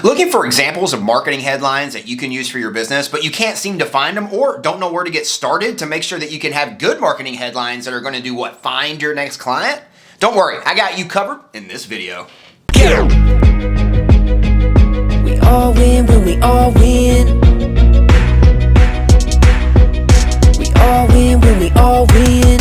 Looking for examples of marketing headlines that you can use for your business, but you can't seem to find them or don't know where to get started to make sure that you can have good marketing headlines that are going to do what? Find your next client? Don't worry, I got you covered in this video. Get 'em! We all win when we all win. We all win when we all win.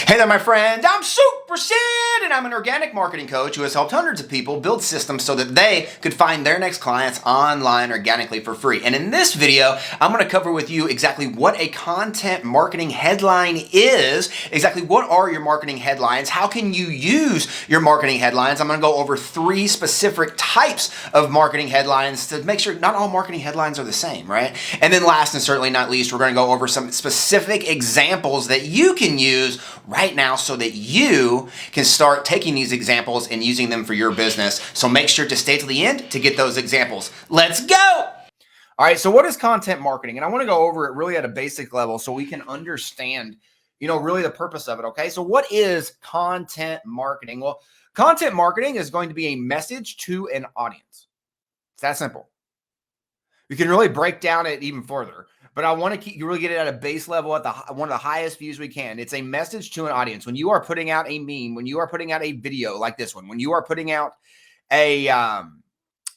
Hey there, my friend. I'm Super Sid, and I'm an organic marketing coach who has helped hundreds of people build systems so that they could find their next clients online organically for free. And in this video, I'm going to cover with you exactly what a content marketing headline is, exactly what are your marketing headlines, how can you use your marketing headlines. I'm going to go over 3 specific types of marketing headlines to make sure not all marketing headlines are the same, right? And then last and certainly not least, we're going to go over some specific examples that you can use right now so that you can start taking these examples and using them for your business. So make sure to stay till the end to get those examples. Let's go! All right, so what is content marketing? And I want to go over it really at a basic level so we can understand, really the purpose of it, okay? So what is content marketing? Well, content marketing is going to be a message to an audience. It's that simple. You can really break down it even further. But I want to really get it at a base level at one of the highest views we can. It's a message to an audience. When you are putting out a meme, when you are putting out a video like this one, when you are putting out a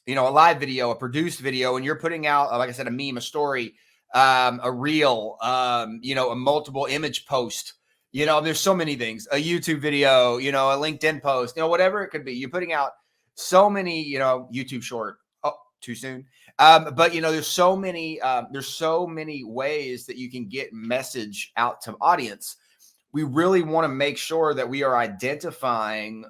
live video, a produced video, and you're putting out, like I said, a meme, a story, a reel, a multiple image post, there's so many things, a YouTube video, a LinkedIn post, whatever it could be. You're putting out so many, YouTube short. Oh, too soon. But there's so many ways that you can get message out to audience. We really want to make sure that we are identifying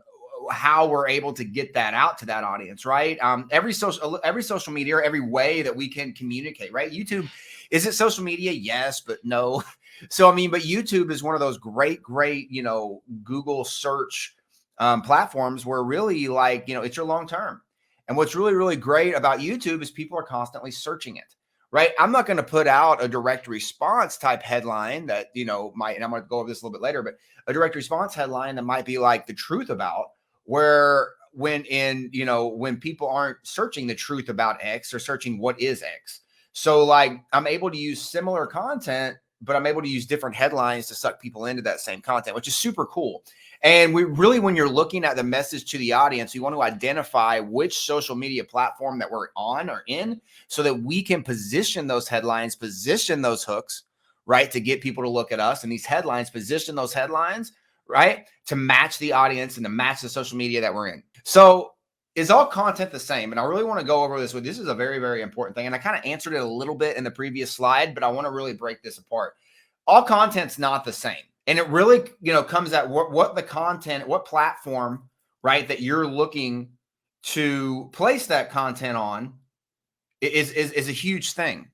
how we're able to get that out to that audience, right? Every social media, or every way that we can communicate, right? YouTube, is it social media? Yes, but no. So, but YouTube is one of those great, Google search platforms where really it's your long term. And what's really, really great about YouTube is people are constantly searching it, right? I'm not going to put out a direct response type headline that, and I'm going to go over this a little bit later, but a direct response headline that might be like the truth about when people aren't searching the truth about X, or searching what is X. So I'm able to use similar content, but I'm able to use different headlines to suck people into that same content, which is super cool. And when you're looking at the message to the audience, you want to identify which social media platform that we're on or in so that we can position those headlines, position those hooks, right, to get people to look at us. And these headlines, position those headlines, right, to match the audience and to match the social media that we're in. So is all content the same? And I really want to go over this with this is a very, very important thing. And I kind of answered it a little bit in the previous slide, but I want to really break this apart. All content's not the same. And it really, comes at what the content, what platform, right, that you're looking to place that content on is a huge thing.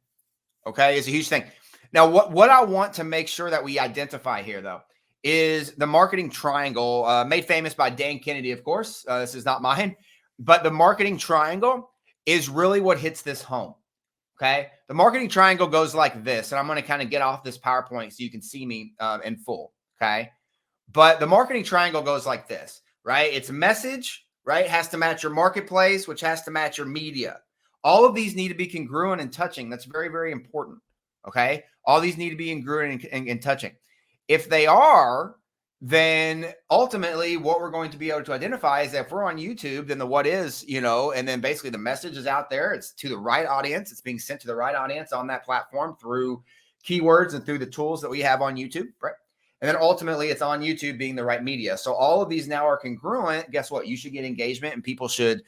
Okay, is a huge thing. Now, what I want to make sure that we identify here, though, is the marketing triangle, made famous by Dan Kennedy, of course. This is not mine, but the marketing triangle is really what hits this home. Okay, the marketing triangle goes like this, and I'm going to kind of get off this PowerPoint so you can see me in full. Okay, but the marketing triangle goes like this, right? It's a message, right? It has to match your marketplace, which has to match your media. All of these need to be congruent and touching. That's very, very important. Okay, all these need to be congruent and touching. If they are, then ultimately what we're going to be able to identify is that if we're on YouTube, then the what is, and then basically the message is out there. It's to the right audience. It's being sent to the right audience on that platform through keywords and through the tools that we have on YouTube, right? And then ultimately it's on YouTube being the right media. So all of these now are congruent. Guess what? You should get engagement, and people should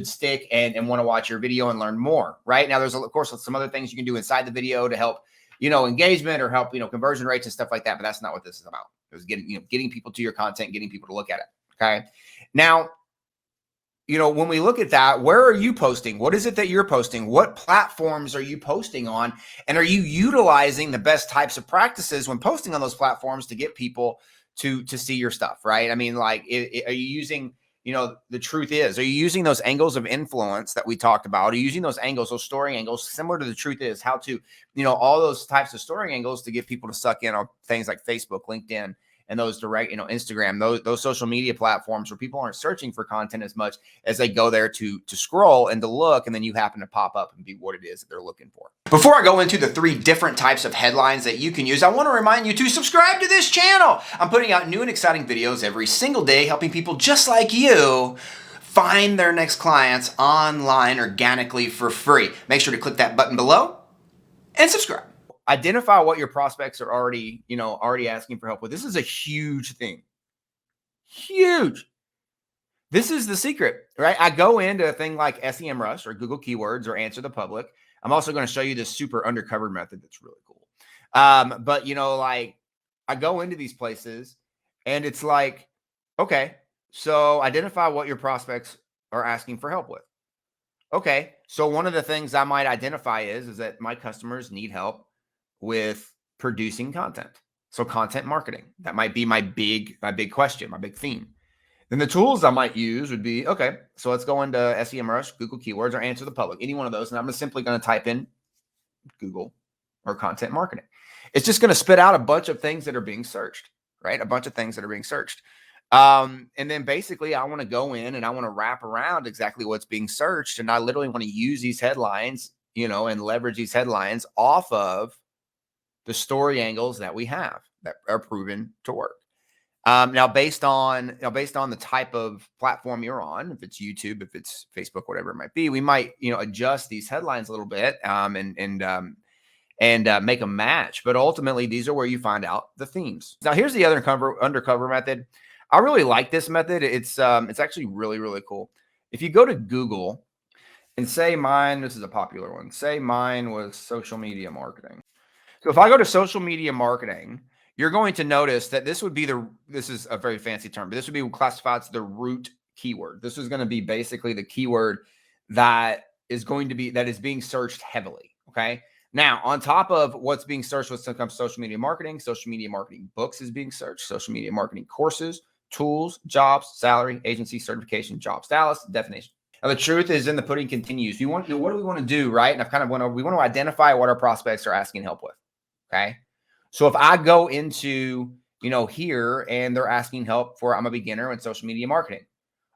stick and want to watch your video and learn more, right? Now, there's of course some other things you can do inside the video to help, engagement or help, conversion rates and stuff like that. But that's not what this is about. It was getting people to your content, getting people to look at it. Okay. Now, when we look at that, where are you posting? What is it that you're posting? What platforms are you posting on? And are you utilizing the best types of practices when posting on those platforms to get people to see your stuff, right? are you using, the truth is, are you using those angles of influence that we talked about? Are you using those angles, those story angles, similar to the truth is, how to, all those types of story angles to get people to suck in on things like Facebook, LinkedIn, and those direct, Instagram, those social media platforms where people aren't searching for content as much as they go there to scroll and to look, and then you happen to pop up and be what it is that they're looking for. Before I go into the 3 different types of headlines that you can use, I want to remind you to subscribe to this channel. I'm putting out new and exciting videos every single day, helping people just like you find their next clients online organically for free. Make sure to click that button below and subscribe. Identify what your prospects are already asking for help with. This is a huge thing. Huge. This is the secret, right? I go into a thing like SEMrush or Google Keywords or Answer the Public. I'm also going to show you this super undercover method that's really cool. But I go into these places and it's like, okay, so identify what your prospects are asking for help with. Okay, so one of the things I might identify is that my customers need help with producing content. So content marketing, that might be my big question, my big theme. Then the tools I might use would be, okay, so let's go into SEMrush, Google Keywords, or Answer the Public, any one of those. And I'm simply going to type in Google or content marketing. It's just going to spit out a bunch of things that are being searched, right? A bunch of things that are being searched. And then basically I want to go in and I want to wrap around exactly what's being searched. And I literally want to use these headlines, and leverage these headlines off of the story angles that we have that are proven to work. Now, based on the type of platform you're on, if it's YouTube, if it's Facebook, whatever it might be, we might, adjust these headlines a little bit, and make them match. But ultimately, these are where you find out the themes. Now, here's the other undercover method. I really like this method. It's actually really, really cool. If you go to Google and say mine, this is a popular one. Say mine was social media marketing. So if I go to social media marketing, you're going to notice that this is a very fancy term, but this would be classified as the root keyword. This is going to be basically the keyword that is being searched heavily. Okay. Now, on top of what's being searched when it comes to social media marketing books is being searched, social media marketing courses, tools, jobs, salary, agency, certification, job status, definition. Now, the truth is in the pudding continues. What do we want to do, right? And we want to identify what our prospects are asking help with. Okay. So if I go into, here and they're asking help for, I'm a beginner in social media marketing.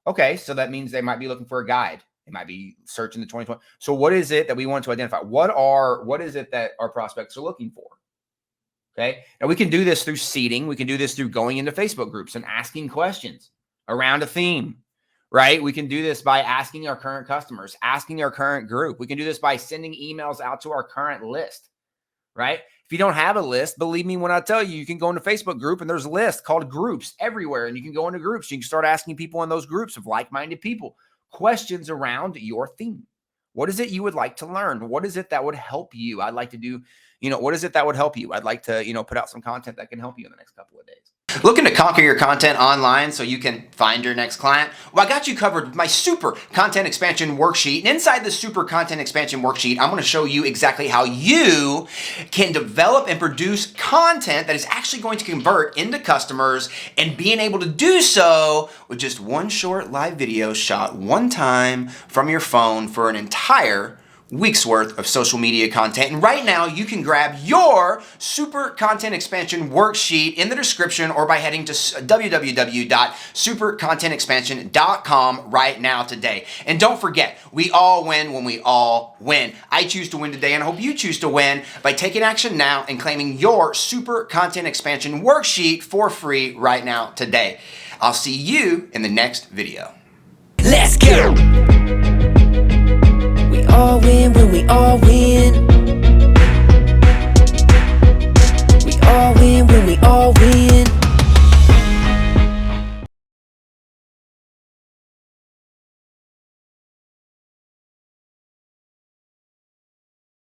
Okay. So that means they might be looking for a guide. They might be searching the 2020. So what is it that we want to identify? What is it that our prospects are looking for? Okay. Now we can do this through seeding. We can do this through going into Facebook groups and asking questions around a theme, right? We can do this by asking our current customers, asking our current group. We can do this by sending emails out to our current list, right? If you don't have a list, believe me when I tell you, you can go into Facebook group and there's lists called groups everywhere. And you can go into groups. You can start asking people in those groups of like-minded people questions around your theme. What is it you would like to learn? What is it that would help you? I'd like to do, what is it that would help you? I'd like to, put out some content that can help you in the next couple of days. Looking to conquer your content online so you can find your next client? Well, I got you covered with my super content expansion worksheet. And inside the super content expansion worksheet, I'm going to show you exactly how you can develop and produce content that is actually going to convert into customers, and being able to do so with just one short live video shot one time from your phone for an entire week's worth of social media content. And right now you can grab your super content expansion worksheet in the description or by heading to www.supercontentexpansion.com right now today. And don't forget, we all win when we all win. I choose to win today, and I hope you choose to win by taking action now and claiming your super content expansion worksheet for free right now today. I'll see you in the next video. Let's go.